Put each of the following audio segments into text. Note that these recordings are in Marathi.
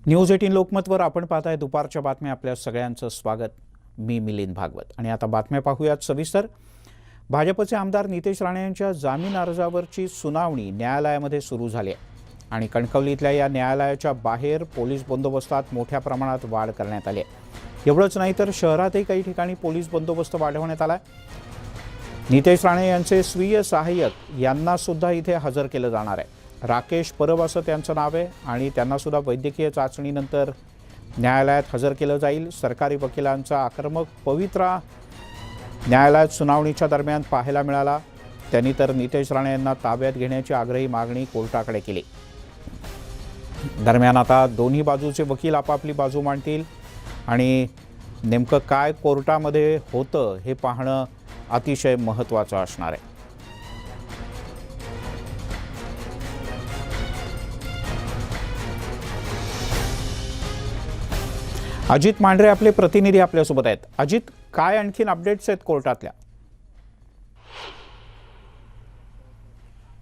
न्यूज 18 लोकमतवर आपण पाहताय दुपारच्या बातम्या. आपल्या सगळ्यांचं स्वागत. मी मिलिंद भागवत आणि आता बातम्या पाहूयात सविस्तर. भाजपचे आमदार नितेश राणे यांच्या जामीन अर्जावरची सुनावणी न्यायालयामध्ये सुरू झाली आहे आणि कणकवलीतल्या या न्यायालयाच्या बाहेर पोलीस बंदोबस्तात मोठ्या प्रमाणात वाढ करण्यात आली आहे. एवढंच नाही तर शहरातही काही ठिकाणी पोलीस बंदोबस्त वाढवण्यात आला आहे. नितेश राणे यांचे स्वीय सहाय्यक यांना सुद्धा इथे हजर केलं जाणार आहे. राकेश परब असं त्यांचं नाव आहे आणि त्यांना सुद्धा वैद्यकीय चाचणीनंतर न्यायालयात हजर केलं जाईल. सरकारी वकिलांचा आक्रमक पवित्रा न्यायालयात सुनावणीच्या दरम्यान पाहायला मिळाला. त्यांनी तर नितेश राणे यांना ताब्यात घेण्याची आग्रही मागणी कोर्टाकडे केली. दरम्यान आता दोन्ही बाजूचे वकील आपापली बाजू मांडतील आणि नेमकं काय कोर्टामध्ये होतं हे पाहणं अतिशय महत्त्वाचं असणार आहे. अजित मांढरे आपले प्रतिनिधी आपल्यासोबत आहेत. अजित, काय आणखीन अपडेट्स आहेत कोर्टातल्या?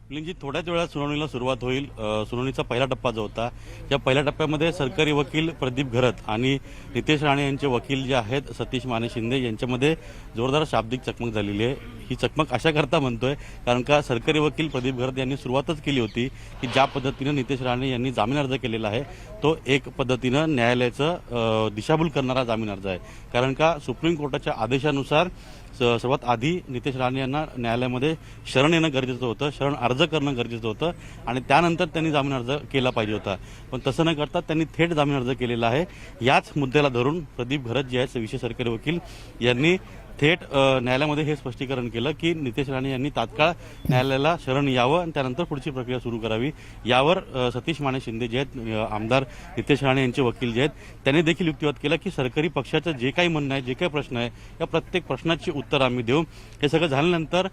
मिलिंदजी, थोड्याच वेळात सुनावणीला सुरुवात होईल. सुनावणीचा पहिला टप्पा जो होता, या पहिल्या टप्प्यामध्ये सरकारी वकील प्रदीप घरत आणि नितेश राणे यांचे वकील जे आहेत सतीश माने शिंदे यांच्यामध्ये जोरदार शाब्दिक चकमक झालेली आहे. ही चकमक अशा करता म्हणतोय कारण का सरकारी वकील प्रदीप घरत यांनी सुरुवातच केली होती की ज्या पद्धतीनं नितेश राणे यांनी जामीन अर्ज केलेला आहे तो एक पद्धतीनं न्यायालयाचं दिशाभूल करणारा जामीन अर्ज आहे. कारण का सुप्रीम कोर्टाच्या आदेशानुसार सर्वात आधी नितेश राणे यांना न्यायालयामध्ये शरण येणं गरजेचं होतं, शरण अर्ज करणं गरजेचं होतं आणि त्यानंतर त्यांनी जामीन अर्ज केला पाहिजे होता. पण तसं न करता त्यांनी थेट जामीन अर्ज केलेला आहे. याच मुद्द्याला धरून प्रदीप घरत जे आहेत विशेष सरकारी वकील यांनी थेट न्यायालयामध्ये हे स्पष्टीकरण केलं की नितेश राणे यांनी तात्काळ न्यायालयाला शरण यावं आणि त्यानंतर पुढची प्रक्रिया सुरू करावी. यावर सतीश माने शिंदे जे आहेत आमदार नितेश राणे यांचे वकील जे आहेत त्यांनी देखील युक्तिवाद केला की सरकारी पक्षाचं जे काही म्हणणं आहे, जे काही प्रश्न आहे, या प्रत्येक प्रश्नाची उत्तर आम्ही देऊ. हे सगळं झाल्यानंतर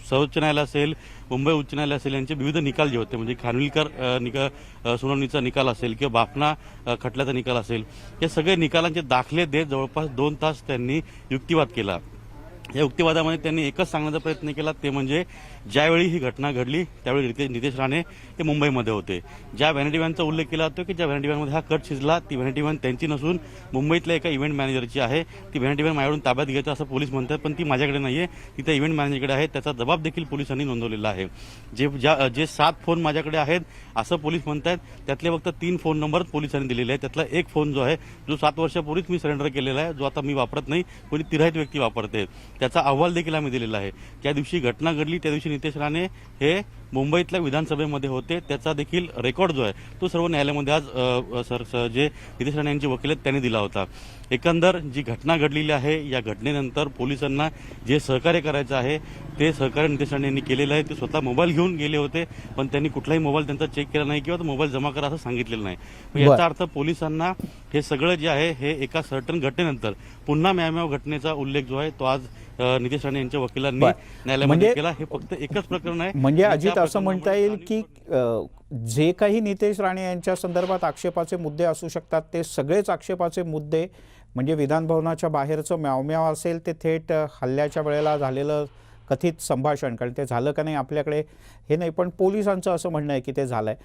सर्वोच्च न्यायालय असेल, मुंबई उच्च न्यायालय असेल यांचे विविध निकाल जे होते म्हणजे खानविलकर सुनावणीचा निकाल असेल किंवा बाफना खटल्याचा निकाल असेल, हे सगळे निकालांचे दाखले देत जवळपास 2 तास त्यांनी युक्तिवाद केला. या युक्तिवादामध्ये त्यांनी एकच सांगण्याचा प्रयत्न केला, ते म्हणजे ज्यावेळी ही घटना घडली त्यावेळी नितेश राणे हे मुंबईमध्ये होते. ज्या व्हॅनिटी व्हॅनचा उल्लेख केला जातो की ज्या व्हॅनिटी व्हॅनमध्ये हा कट शिजला, ती व्हॅनिटी व्हॅन त्यांची नसून मुंबईतल्या एका इव्हेंट मॅनेजरची आहे. ती व्हॅनिटी व्हॅन माझ्याकडून ताब्यात घ्यायचं असं पोलीस म्हणतात, पण ती माझ्याकडे नाही आहे, ती त्या इव्हेंट मॅनेजरकडे आहे. त्याचा जबाब देखील पोलिसांनी नोंदवलेला आहे. जे 7 फोन माझ्याकडे आहेत असं पोलीस म्हणतात, त्यातले फक्त 3 फोन नंबर पोलिसांनी दिलेले आहेत. त्यातला एक फोन जो आहे जो 7 वर्षापूर्वीच मी सरेंडर केलेला आहे, जो आता मी वापरत नाही, कोणी तिराहित व्यक्ती वापरते, त्याचा अहवाल देखील आम्ही दिलेला आहे. ज्या दिवशी घटना घडली त्या दिवशी नितेश राणे हे मुंबईतल्या विधानसभेमध्ये होते, त्याचा देखील रेकॉर्ड जो आहे तो सर्व न्यायालयामध्ये आज जे नितेश राणे यांचे वकील आहेत त्यांनी दिला होता. एकंदर जी घटना घडलेली आहे या घटनेनंतर पोलिसांना जे सहकार्य करायचं आहे ते सहकार्य नितेश राणे यांनी केलेलं आहे. ते स्वतः मोबाईल घेऊन गेले होते, पण त्यांनी कुठलाही मोबाईल त्यांचा चेक केला नाही किंवा तो मोबाईल जमा करा असं सांगितलेलं नाही. याचा अर्थ पोलिसांना हे सगळं जे आहे हे एका सर्टन घटनेनंतर पुन्हा म्याव घटनेचा उल्लेख जो आहे तो आज नितेश राणे यांच्या वकिलांनी न्यायालयामध्ये केला. हे फक्त एकच प्रकरण आहे. म्हणजे अजित, असं म्हणता येईल की जे काही नितेश राणे यांच्या संदर्भात आक्षेपाचे मुद्दे असू शकतात ते सगळेच आक्षेपाचे मुद्दे म्हणजे विधानभवनाच्या बाहेरचं म्याव असेल, ते थेट हल्ल्याच्या वेळेला झालेलं कथित संभाषण, कारण ते झालं का नाही आपल्याकडे हे नाही, पण पोलिसांचं असं म्हणणं आहे की ते झालंय.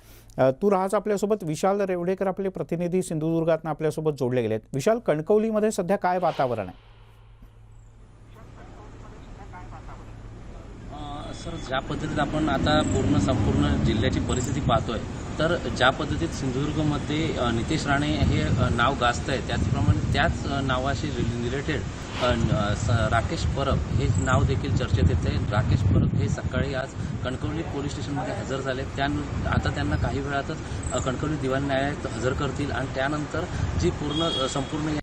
तू राहाच आपल्यासोबत. विशाल रेवडेकर आपले प्रतिनिधी सिंधुदुर्गातनं आपल्यासोबत जोडले गेलेत. विशाल, कणकवलीमध्ये सध्या काय वातावरण आहे? सर, ज्या पद्धतीत आपण आता संपूर्ण जिल्ह्याची परिस्थिती पाहतोय, तर ज्या पद्धतीत सिंधुदुर्गमध्ये नितेश राणे हे नाव गाजत आहे, त्याचप्रमाणे त्याच नावाशी रिलेटेड राकेश परब हे नाव देखील चर्चेत येते. राकेश परब हे सकाळी आज कणकवली पोलीस स्टेशनमध्ये हजर झाले. आता त्यांना काही वेळातच कणकवली दिवाण न्यायालयात हजर करतील आणि त्यानंतर जी संपूर्ण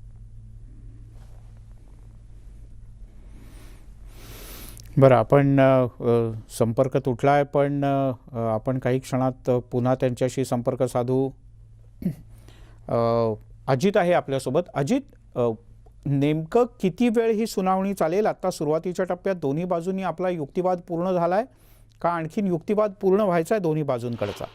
बरं, आपण संपर्क तुटला आहे, पण आपण काही क्षणात पुन्हा त्यांच्याशी संपर्क साधू. अजित आहे आपल्यासोबत. अजित, नेमकं किती वेळ ही सुनावणी चालेल? आता सुरुवातीच्या टप्प्यात दोन्ही बाजूंनी आपला युक्तिवाद पूर्ण झाला आहे का आणखीन युक्तिवाद पूर्ण व्हायचा आहे दोन्ही बाजूंकडचा?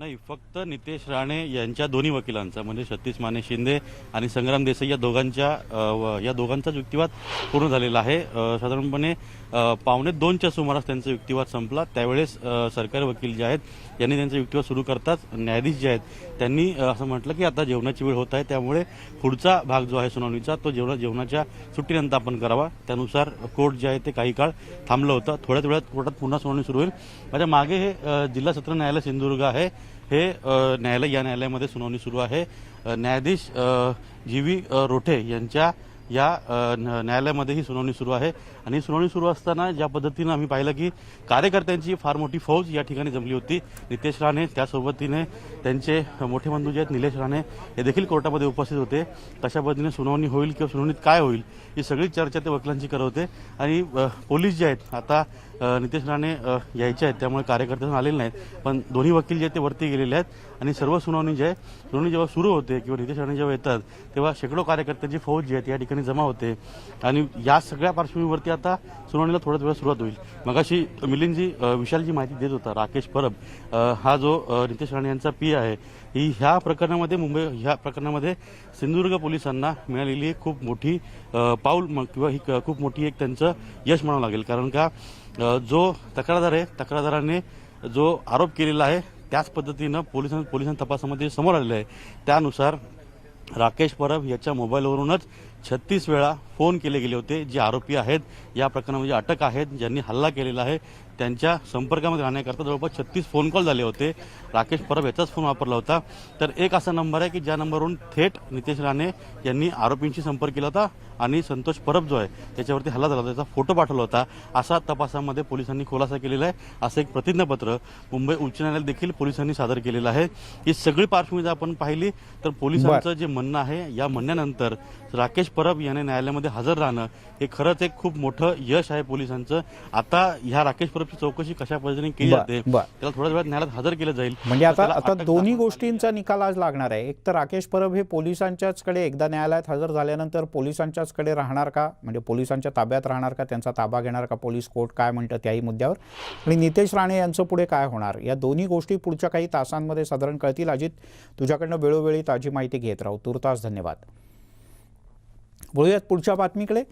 नाही, फक्त नितेश राणे यांच्या दोन्ही वकिलांचा म्हणजे सतीश माने शिंदे आणि संग्राम देसाई या दोघांचा युक्तिवाद पूर्ण झालेला आहे. साधारणपणे 2:45च्या सुमारास त्यांचा युक्तिवाद संपला. त्यावेळेस सरकारी वकील जे आहेत यांनी त्यांचा युक्तिवाद सुरू करताच न्यायाधीश जे आहेत त्यांनी असं म्हटलं की आता जेवणाची वेळ होत आहे, त्यामुळे पुढचा भाग जो आहे सुनावणीचा तो जेवणाच्या सुट्टीनंतर आपण करावा. त्यानुसार कोर्ट जे आहे ते काही काळ थांबलं होतं. थोड्याच वेळात कोर्टात पुन्हा सुनावणी सुरू होईल. माझ्या मागे हे जिल्हा सत्र न्यायालय सिंधुदुर्ग आहे. हे न्यायालय, या न्यायालयामध्ये सुनावणी सुरू आहे. न्यायाधीश जी.व्ही. रोठे यांच्या या न्यायालयामध्ये ही सुनावणी सुरू आहे. आणि सुनावणी सुरू असताना ज्या पद्धतीनं आम्ही पाहिलं की कार्यकर्त्यांची फार मोठी फौज या ठिकाणी जमली होती. नितेश राणे त्यासोबतीने त्यांचे मोठे बंधू जे आहेत निलेश राणे हे देखील कोर्टामध्ये उपस्थित होते. कशा पद्धतीने सुनावणी होईल किंवा सुनावणीत काय होईल ही सगळी चर्चा ते वकिलांची करत होते. आणि पोलीस जे आहेत आता नितेश राणे यायचे आहेत त्यामुळे कार्यकर्ते आलेले नाहीत, पण दोन्ही वकील जे आहेत ते वरती गेलेले आहेत. आणि सर्व सुनावणी जे आहे सुनावणी जेव्हा सुरू होते किंवा नितेश राणे जेव्हा येतात तेव्हा शेकडो कार्यकर्त्यांची फौज जी आहे या ठिकाणी जमा होते. आणि या सगळ्या पार्श्वभूमीवरती आता सुनावणीला थोड्याच वेळा सुरुवात होईल. मगाशी मिलिंदजी विशालजी माहिती देत होता, राकेश परब हा जो नितेश राणे यांचा पी आहे, ही ह्या प्रकरणामध्ये सिंधुदुर्ग पोलिसांना मिळालेली एक खूप मोठी पाऊल किंवा ही खूप मोठी एक त्यांचं यश म्हणावं लागेल. कारण का जो तक्रारदार आहे तक्रारदाराने जो आरोप केलेला आहे त्याच पद्धतीनं पोलिसांच्या तपासामध्ये समोर आलेलं आहे. त्यानुसार राकेश परब याच्या मोबाईलवरूनच 36 वेळा फोन केले गेले होते. जे आरोपी आहेत या प्रकरणामध्ये अटक आहेत, ज्यांनी हल्ला केलेला आहे त्यांच्या संपर्कामध्ये राहण्याकरता जवळपास 36 फोन कॉल झाले होते. राकेश परब याचाच फोन वापरला होता. तर एक असा नंबर आहे की ज्या नंबरवरून थेट नितेश राणे यांनी आरोपींशी संपर्क केला होता आणि संतोष परब जो आहे त्याच्यावरती हल्ला झाला होता त्याचा फोटो पाठवला होता, असा तपासामध्ये पोलिसांनी खुलासा केलेला आहे. असं एक प्रतिज्ञापत्र मुंबई उच्च न्यायालयात देखील पोलिसांनी सादर केलेलं आहे. ही सगळी पार्श्वभूमी जर आपण पाहिली तर पोलिसांचं जे म्हणणं आहे या म्हणण्यानंतर राकेश परब याने न्यायालयामध्ये हजर राहणं हे खरंच एक खूप मोठं यश आहे पोलिसांचं. आता ह्या राकेश परबची चौकशी कशा पद्धतीने केली जाते त्याला थोड्याच वेळात न्यायालयात हजर केलं जाईल. म्हणजे आता दोन्ही गोष्टींचा निकाल आज लागणार आहे. एक तर राकेश परब हे पोलिसांच्याचकडे एकदा न्यायालयात हजर झाल्यानंतर पोलिसांच्याचकडे राहणार का, म्हणजे पोलिसांच्या ताब्यात राहणार का, त्यांचा ताबा घेणार का पोलीस, कोर्ट काय म्हणतं त्याही मुद्द्यावर, आणि नितेश राणे यांचं पुढे काय होणार, या दोन्ही गोष्टी पुढच्या काही तासांमध्ये साधारण कळतील. अजित, तुझ्याकडनं वेळोवेळी ताजी माहिती घेत राहू. तुर्तास धन्यवाद. बोलूयात पुढच्या बातमीकडे.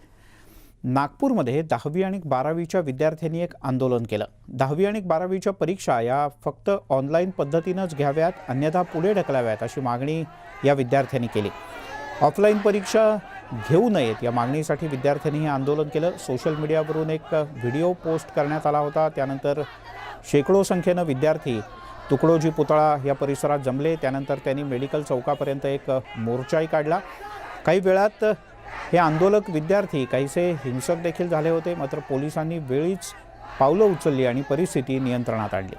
नागपूरमध्ये 10वी आणि 12वीच्या विद्यार्थ्यांनी एक आंदोलन केलं. 10वी आणि 12वीच्या परीक्षा या फक्त ऑनलाईन पद्धतीनंच घ्याव्यात, अन्यथा पुढे ढकलाव्यात अशी मागणी या विद्यार्थ्यांनी केली. ऑफलाईन परीक्षा घेऊ नयेत या मागणीसाठी विद्यार्थ्यांनी हे आंदोलन केलं. सोशल मीडियावरून एक व्हिडिओ पोस्ट करण्यात आला होता. त्यानंतर शेकडो संख्येनं विद्यार्थी तुकडोजी पुतळा या परिसरात जमले. त्यानंतर त्यांनी मेडिकल चौकापर्यंत एक मोर्चाही काढला. काही वेळात हे आंदोलक विद्यार्थी काहीसे हिंसक देखील झाले होते, मात्र पोलिसांनी वेळीच पावलं उचलली आणि परिस्थिती नियंत्रणात आणली.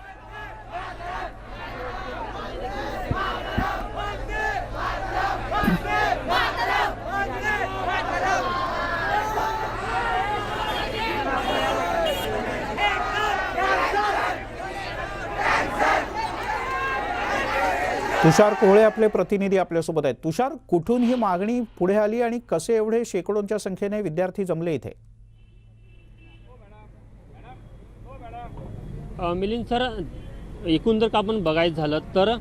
तुषार कोहळे आपले प्रतिनिधी आपल्यासोबत आहेत. तुषार, कुठून ही मागणी पुढे आली आणि कसे एवढे शेकडोंच्या संख्येने विद्यार्थी जमले इथे? मिलिंद सर, एकूण जर आपण बघायचं झालं तर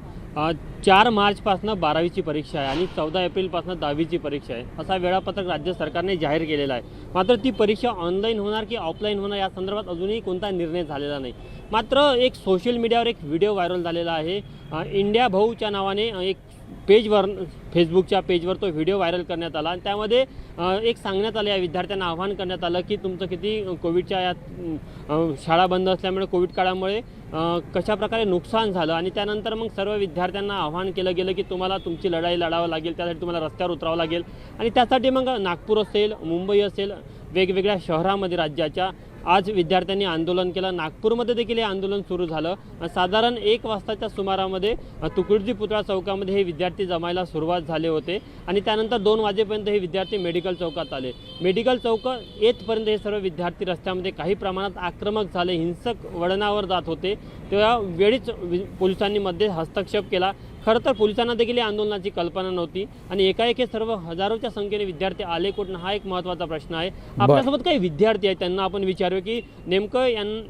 4 मार्चपासून 12वीची परीक्षा आहे आणि 14 एप्रिलपासून 10वीची परीक्षा आहे, असा वेळापत्रक राज्य सरकारने जाहीर केलेला आहे. मात्र ती परीक्षा ऑनलाईन होणार की ऑफलाईन होणार या संदर्भात अजूनही कोणता निर्णय झालेला नाही. मात्र एक सोशल मीडियावर एक व्हिडिओ व्हायरल झालेला आहे. इंडिया भाऊच्या नावाने एक पेजवर, फेसबुकच्या पेजवर तो व्हिडिओ व्हायरल करण्यात आला आणि त्यामध्ये एक सांगण्यात आलं, या विद्यार्थ्यांना आवाहन करण्यात आलं की तुमचं किती कोविडच्या या शाळा बंद असल्यामुळे कोविड काळामुळे कशाप्रकारे नुकसान झालं. आणि त्यानंतर मग सर्व विद्यार्थ्यांना आवाहन केलं गेलं की तुम्हाला तुमची लढाई लढावं लागेल, त्यासाठी तुम्हाला रस्त्यावर उतरावं लागेल. आणि त्यासाठी मग नागपूर असेल, मुंबई असेल, वेगवेगळ्या शहरामध्ये राज्याच्या आज विद्यार्थ्यांनी आंदोलन केलं. नागपूरमध्ये देखील हे आंदोलन सुरू झालं. साधारण 1 वाजताच्या सुमारामध्ये तुकडोजी पुतळा चौकामध्ये हे विद्यार्थी जमायला सुरुवात झाले होते आणि त्यानंतर 2 वाजेपर्यंत हे विद्यार्थी मेडिकल चौकात आले. मेडिकल चौक येथपर्यंत हे सर्व विद्यार्थी रस्त्यामध्ये काही प्रमाणात आक्रमक झाले, हिंसक वळणावर जात होते. तेव्हा वेळीच पोलिसांनी मध्ये हस्तक्षेप केला. खरं तर पोलिसांना देखील या आंदोलनाची कल्पना नव्हती आणि एकाएकी सर्व हजारोच्या संख्येने विद्यार्थी आले कुठून, हा एक महत्त्वाचा प्रश्न आहे. आपल्यासोबत काही विद्यार्थी आहेत, त्यांना आपण विचारूया की नेमकं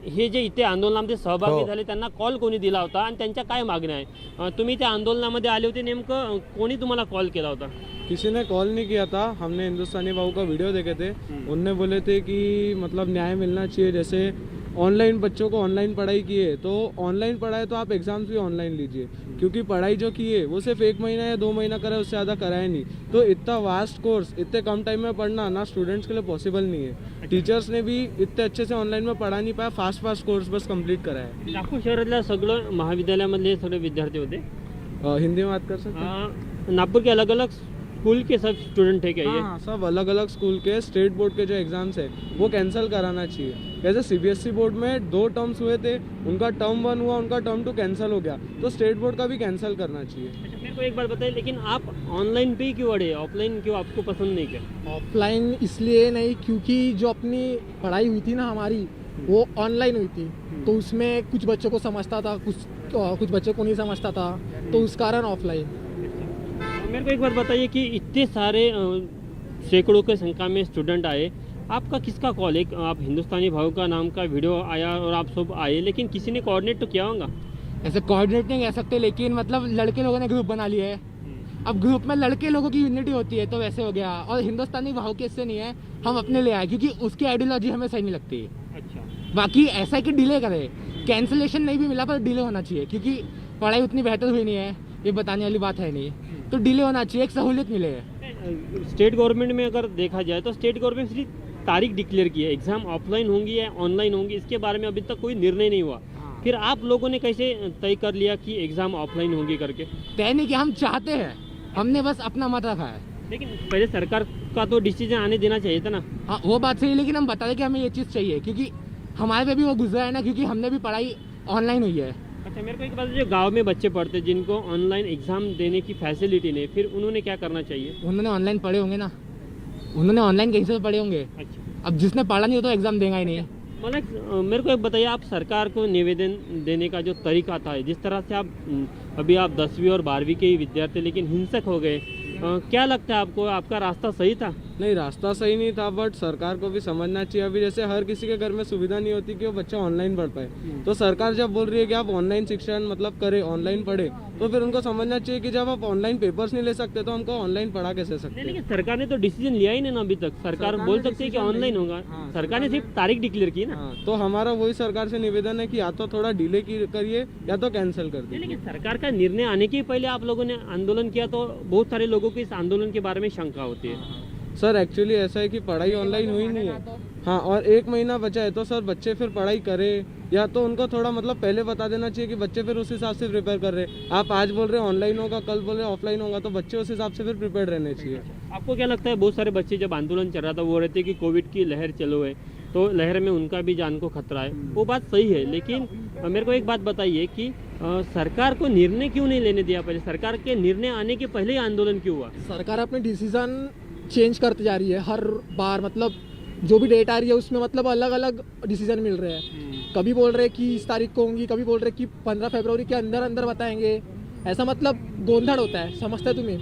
हे जे इथे आंदोलनामध्ये सहभागी झाले त्यांना कॉल कोणी दिला होता आणि त्यांच्या काय मागण्या आहे. तुम्ही त्या आंदोलनामध्ये आले होते, नेमकं कोणी तुम्हाला कॉल केला होता? किसी ने कॉल नहीं किया था, हमने हिंदुस्तानी बाबू का वीडियो देखे थे। उनने बोले थे कि मतलब न्याय मिलना चाहिए, जैसे ऑनलाइन बच्चों को ऑनलाइन पढ़ाई की है तो ऑनलाइन पढ़ाई तो आप एग्जाम्स भी ऑनलाइन लीजिए, क्योंकि पढ़ाई जो की है वो सिर्फ 1 महीना या 2 महीना करा है, उससे ज़्यादा कराया नहीं। तो इतना वास्ट कोर्स इतने कम टाइम में पढ़ना ना स्टूडेंट्स के लिए पॉसिबल नहीं है। टीचर्स ने भी इतने अच्छे से ऑनलाइन में पढ़ा नाही पाया, फास्ट कोर्स बस कंप्लीट करा है। नागपूर शहरातल्या सगळं महाविद्यालयामधले सगळे विद्यार्थी होते। हिंदी में बात कर सकते हैं? नागपुर के अलग अलग स्कूल के सब स्टूडेंट है क्या ये? हाँ, सब अलग अलग स्कूल के स्टेट बोर्ड के जो एग्जाम्स है वो कैंसिल कराना चाहिए। जैसे सीबीएसई बोर्ड में 2 टर्म्स हुए थे, उनका टर्म 1 हुआ, उनका टर्म 2 कैंसिल हो गया, तो स्टेट बोर्ड का भी कैंसिल करना चाहिए। अच्छा, मेरे को एक बात बताइए, लेकिन आप ऑनलाइन पे ही क्यों अड़े, ऑफलाइन क्यों आपको पसंद नहीं क्या? ऑफलाइन इसलिए नहीं क्योंकि जो अपनी पढ़ाई हुई थी ना हमारी वो ऑनलाइन हुई थी, तो उसमें कुछ बच्चों को समझता था, कुछ बच्चों को नहीं समझता था, तो उस कारण ऑफलाइन। मेरे को एक बात बताइए कि इतने सारे सैकड़ों के संख्या में स्टूडेंट आए, आपका किसका कॉल है? आप हिंदुस्तानी भाव का नाम का वीडियो आया और आप सब आए, लेकिन किसी ने कोऑर्डिनेट तो किया होगा? ऐसे कोऑर्डिनेट नहीं कह सकते, लेकिन मतलब लड़के लोगों ने ग्रुप बना लिया है। अब ग्रुप में लड़के लोगों की यूनिटी होती है, तो वैसे हो गया। और हिंदुस्तानी भाव के इससे नहीं है, हम अपने ले आए क्योंकि उसकी आइडियोलॉजी हमें सही नहीं लगती। अच्छा, बाकी ऐसा है कि डिले करे, कैंसिलेशन नहीं भी मिला पर डिले होना चाहिए, क्योंकि पढ़ाई उतनी बेहतर हुई नहीं है, ये बताने वाली बात है नहीं, तो डिले होना चाहिए, एक सहूलियत मिले। स्टेट गवर्नमेंट में अगर देखा जाए तो स्टेट गवर्नमेंट सिर्फ तारीख डिक्लेयर की है, एग्जाम ऑफलाइन होंगी या ऑनलाइन होंगी इसके बारे में अभी तक कोई निर्णय नहीं हुआ। फिर आप लोगों ने कैसे तय कर लिया कि एग्जाम ऑफलाइन होंगी करके? तय नहीं कि हम चाहते हैं, हमने बस अपना मत रखा है। लेकिन पहले सरकार का तो डिसीजन आने देना चाहिए था ना। हाँ, वो बात सही है, लेकिन हम बता दें कि हमें ये चीज़ चाहिए, क्योंकि हमारे पे भी वो गुजरा है ना, क्योंकि हमने भी पढ़ाई ऑनलाइन हुई है। अच्छा, मेरे को एक बात, जो गांव में बच्चे पढ़ते हैं जिनको ऑनलाइन एग्जाम देने की फैसिलिटी नहीं, फिर उन्होंने क्या करना चाहिए? उन्होंने ऑनलाइन पढ़े होंगे ना, उन्होंने ऑनलाइन कहीं से पढ़े होंगे। अच्छा, अब जिसने पढ़ा नहीं हो तो एग्जाम देगा ही नहीं। मतलब मेरे को एक बताइए, आप सरकार को निवेदन देने का जो तरीका था, जिस तरह से आप अभी आप 10वीं और 12वीं के ही विद्यार्थी लेकिन हिंसक हो गए, क्या लगता है आपको, आपका रास्ता सही था? नहीं, रास्ता सही नहीं था, बट सरकार को भी समझना चाहिए। अभी जैसे हर किसी के घर में सुविधा नहीं होती कि वो बच्चा ऑनलाइन पढ़ पाए, तो सरकार जब बोल रही है कि आप ऑनलाइन शिक्षण मतलब करें, ऑनलाइन पढ़े, तो फिर उनको समझना चाहिए कि जब आप ऑनलाइन पेपर्स नहीं ले सकते तो हमको ऑनलाइन पढ़ा कैसे सकते हैं। लेकिन सरकार ने तो डिसीजन लिया ही नहीं ना अभी तक। सरकार बोल सकती है कि ऑनलाइन होगा, सरकार ने सिर्फ तारीख डिक्लेयर की ना। हाँ, तो हमारा वही सरकार से निवेदन है कि या तो थोड़ा डिले करिए या तो कैंसिल कर दीजिए। लेकिन सरकार का निर्णय आने के पहले आप लोगों ने आंदोलन किया, तो बहुत सारे लोगों को इस आंदोलन के बारे में शंका होती है। सर एक्चुअली ऐसा है कि पढ़ाई ऑनलाइन हुई नहीं है, हाँ, और 1 महीना बचा है, तो सर बच्चे फिर पढ़ाई करें, या तो उनको थोड़ा मतलब पहले बता देना चाहिए कि बच्चे फिर उस हिसाब से प्रिपेयर कर रहे हैं। आप आज बोल रहे हैं ऑनलाइन होगा, कल बोल रहे हैं ऑफलाइन होगा, तो बच्चे उस हिसाब से फिर प्रिपेयर रहने चाहिए। आपको क्या लगता है, बहुत सारे बच्चे जब आंदोलन चल रहा था वो रहते कि कोविड की लहर चलो है, तो लहर में उनका भी जान को खतरा है, वो बात सही है। लेकिन मेरे को एक बात बताइए कि सरकार को निर्णय क्यों नहीं लेने दिया पहले? सरकार के निर्णय आने के पहले ही आंदोलन क्यों हुआ? सरकार अपने डिसीजन चेंज करते जा रही है हर बार, मतलब जो भी डेट आ रही है उसमें मतलब अलग अलग डिसीजन मिल रहे हैं। कभी बोल रहे हैं कि इस तारीख को होंगी, कभी बोल रहे हैं कि 15 फरवरी के अंदर अंदर बताएंगे। ऐसा मतलब गोंधड़ होता है, समझते तुम्हें?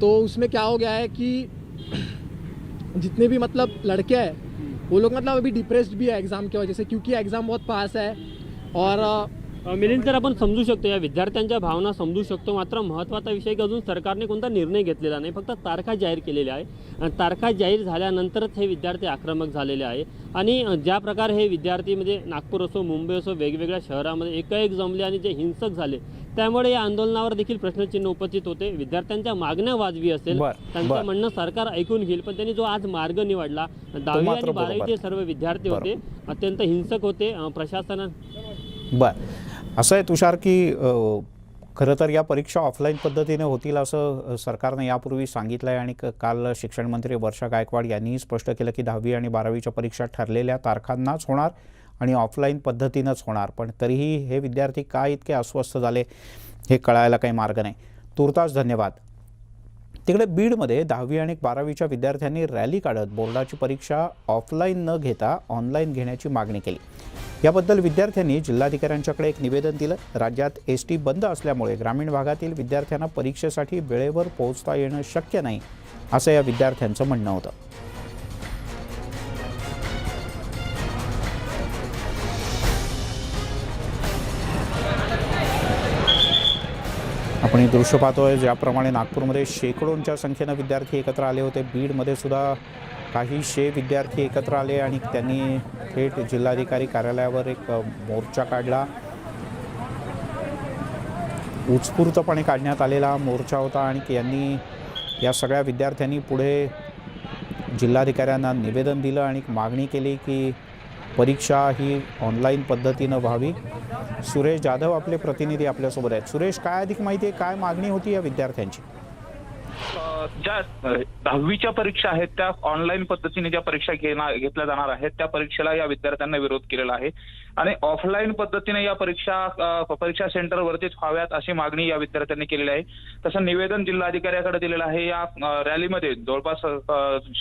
तो उसमें क्या हो गया है कि जितने भी मतलब लड़के हैं वो लोग मतलब अभी डिप्रेस्ड भी है एग्जाम की वजह से, क्योंकि एग्जाम बहुत पास है। और मिलिंद सर, आपण समजू शकतो, या विद्यार्थ्यांच्या भावना समजू शकतो, मात्र महत्त्वाचा विषय की अजून सरकारने कोणता निर्णय घेतलेला नाही, फक्त तारखा जाहीर केलेल्या आहे. आणि तारखा जाहीर झाल्यानंतरच हे विद्यार्थी आक्रमक झालेले आहे. आणि ज्या प्रकारे हे विद्यार्थी म्हणजे नागपूर असो, मुंबई असो, वेगवेगळ्या शहरामध्ये एकाएक जमले आणि जे हिंसक झाले, त्यामुळे या आंदोलनावर देखील प्रश्नचिन्ह उपस्थित होते. विद्यार्थ्यांच्या मागण्या वाजवी असेल, त्यांचं म्हणणं सरकार ऐकून घेईल, पण त्यांनी जो आज मार्ग निवडला, 10वी आणि 12वीचे सर्व विद्यार्थी होते, अत्यंत हिंसक होते. प्रशासना असं आहे तुषार की खरं तर या परीक्षा ऑफलाईन पद्धतीने होतील असं सरकारने यापूर्वी सांगितलं आहे. आणि काल शिक्षण मंत्री वर्षा गायकवाड यांनीही स्पष्ट केलं की 10वी आणि 12वीच्या परीक्षा ठरलेल्या तारखांनाच होणार आणि ऑफलाईन पद्धतीनंच होणार. पण तरीही हे विद्यार्थी का इतके अस्वस्थ झाले हे कळायला काही मार्ग नाही. तुर्तास धन्यवाद. तिकडे बीडमध्ये 10वी आणि 12वीच्या विद्यार्थ्यांनी रॅली काढत बोर्डाची परीक्षा ऑफलाईन न घेता ऑनलाईन घेण्याची मागणी केली. याबद्दल विद्यार्थ्यांनी जिल्हाधिकाऱ्यांच्याकडे एक निवेदन दिलं. राज्यात एसटी बंद असल्यामुळे ग्रामीण भागातील विद्यार्थ्यांना परीक्षेसाठी वेळेवर पोहोचता येणं शक्य नाही असं या विद्यार्थ्यांचं म्हणणं होतं. आपण हे दृश्य पाहतोय ज्याप्रमाणे नागपूरमध्ये शेकडोंच्या संख्येनं विद्यार्थी एकत्र आले होते. बीडमध्ये सुद्धा काही विद्यार्थी एकत्र आले आणि त्यांनी थेट जिल्हाधिकारी कार्यालयावर एक मोर्चा काढला. उत्स्फूर्तपणे काढण्यात आलेला मोर्चा होता आणि यांनी या सगळ्या विद्यार्थ्यांनी पुढे जिल्हाधिकाऱ्यांना निवेदन दिलं आणि मागणी केली की परीक्षा ही ऑनलाईन पद्धतीनं व्हावी. सुरेश जाधव आपले प्रतिनिधी आपल्यासोबत आहेत. सुरेश, काय अधिक माहिती आहे, काय मागणी होती या विद्यार्थ्यांची? ज्या 10वीच्या परीक्षा आहेत त्या ऑनलाईन पद्धतीने ज्या परीक्षा घेतल्या जाणार आहेत त्या परीक्षेला या विद्यार्थ्यांना विरोध केलेला आहे आणि ऑफलाईन पद्धतीने या परीक्षा सेंटरवरतीच व्हाव्यात अशी मागणी या विद्यार्थ्यांनी केलेली आहे. तसं निवेदन जिल्हाधिकाऱ्याकडे दिलेलं आहे. या रॅलीमध्ये जवळपास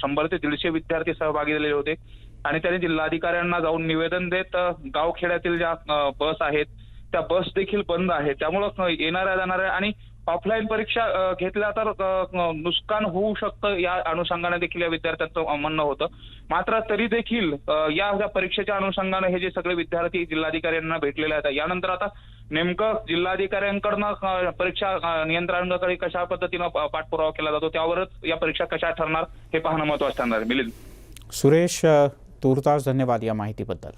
100 ते 150 विद्यार्थी सहभागी झालेले होते आणि त्यांनी जिल्हाधिकाऱ्यांना जाऊन निवेदन देत गावखेड्यातील ज्या बस आहेत त्या बस देखील बंद आहेत. त्यामुळं येणाऱ्या जाणाऱ्या आणि ऑफलाईन परीक्षा घेतल्या तर नुकसान होऊ शकतं या अनुषंगाने देखील या विद्यार्थ्यांचं म्हणणं होतं. मात्र तरी देखील या परीक्षेच्या अनुषंगाने हे जे सगळे विद्यार्थी जिल्हाधिकाऱ्यांना भेटलेले आहेत यानंतर आता नेमकं जिल्हाधिकाऱ्यांकडनं परीक्षा नियंत्रणाकडे कशा पद्धतीनं पाठपुरावा केला जातो त्यावरच या परीक्षा कशा ठरणार हे पाहणं महत्त्वाचं ठरणार आहे. मिलिंद. सुरेश, तूर्तास धन्यवाद या माहितीबद्दल.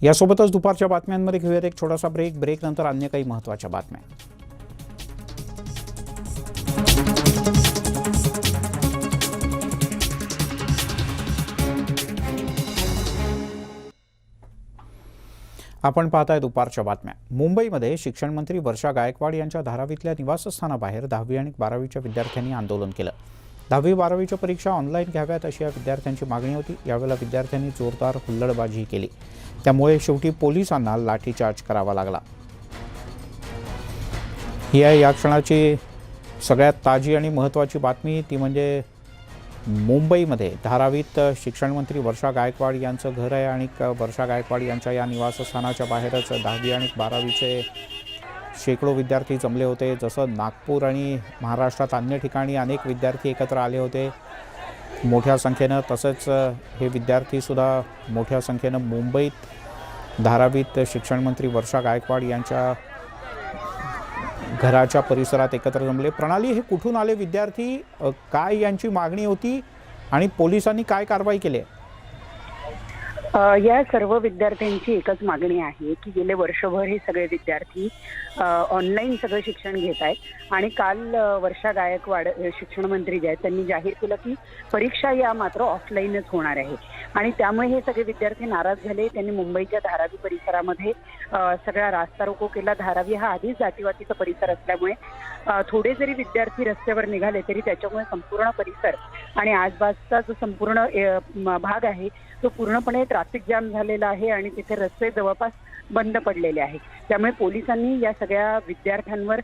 यासोबतच दुपारच्या बातम्यांमध्ये घेऊयात एक छोटासा ब्रेक नंतर अन्य काही महत्त्वाच्या बातम्या. आपण पाहताय दुपारच्या बातम्या. मुंबईमध्ये शिक्षण मंत्री वर्षा गायकवाड यांच्या धारावीतल्या निवासस्थानाबाहेर 10वी आणि 12वीच्या विद्यार्थ्यांनी आंदोलन केलं. 10वी-12वीच्या परीक्षा ऑनलाईन घ्याव्यात अशी या विद्यार्थ्यांची मागणी होती. यावेळेला विद्यार्थ्यांनी जोरदार हुल्लडबाजी केली. त्यामुळे शेवटी पोलिसांना लाठीचार्ज करावा लागला. ही आहे या क्षणाची सगळ्यात ताजी आणि महत्त्वाची बातमी. ती म्हणजे मुंबईमध्ये धारावीत शिक्षण मंत्री वर्षा गायकवाड यांचं घर आहे आणि वर्षा गायकवाड यांच्या या निवासस्थानाच्या बाहेरच 10वी आणि 12वीचे शेकडो विद्यार्थी जमले होते. जसं नागपूर आणि महाराष्ट्रात अन्य ठिकाणी अनेक विद्यार्थी एकत्र आले होते मोठ्या संख्येनं. तसंच हे विद्यार्थीसुद्धा मोठ्या संख्येनं मुंबईत धारावीत शिक्षण मंत्री वर्षा गायकवाड यांच्या घराच्या परिसरात एकत्र जमले. प्रणाली, हे कुठून आले विद्यार्थी, काय यांची मागणी होती आणि पोलिसांनी काय कारवाई केली? या सर्व विद्यार्थ्यांची एकच मागणी आहे की गेले वर्षभर हे सगळे विद्यार्थी ऑनलाईन सगळं शिक्षण घेत आहेत आणि काल वर्षा गायकवाड शिक्षण मंत्री जे आहेत त्यांनी जाहीर केलं की परीक्षा या मात्र ऑफलाईनच होणार आहे आणि त्यामुळे हे सगळे विद्यार्थी नाराज झाले. त्यांनी मुंबईच्या धारावी परिसरामध्ये सगळा रास्ता रोको केला. धारावी हा आधीच जातीवातीचा परिसर असल्यामुळे थोडे जरी विद्यार्थी रस्त्यावर निघाले तरी त्याच्यामुळे संपूर्ण परिसर आणि आसपासचा जो संपूर्ण भाग आहे तो पूर्णपणे ट्रॅफिक जाम झालेला आहे आणि तिथे रस्ते जवळपास बंद पडलेले आहे. त्यामुळे पोलिसांनी या सगळ्या विद्यार्थ्यांवर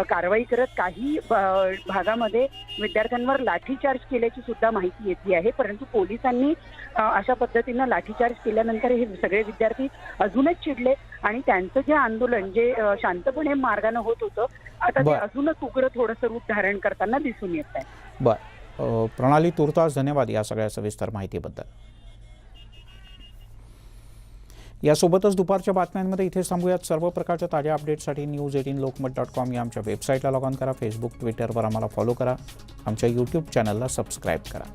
कारवाई करत काही भागामध्ये विद्यार्थ्यांवर लाठीचार्ज केल्याची सुद्धा माहिती येते आहे. परंतु पोलिसांनी अशा पद्धतीनं लाठीचार्ज केल्यानंतर हे सगळे विद्यार्थी अजूनच चिडले आणि त्यांचं जे आंदोलन जे शांतपणे मार्गाने होत होतं आता ते अजूनच उग्र थोडंसं रूप धारण करताना दिसून येत आहे. बरं प्रणाली, तुर्तास धन्यवाद या सगळ्या सविस्तर माहितीबद्दल. यासोबतच दुपारच्या बातम्यांमध्ये इथेच थांबूयात. सर्व प्रकारच्या ताज्या अपडेट्ससाठी news18lokmat.com या आमच्या वेबसाईटला लॉग ऑन करा. फेसबुक, ट्विटरवर आम्हाला फॉलो करा. आमच्या यूट्यूब चॅनलला सबस्क्राईब करा.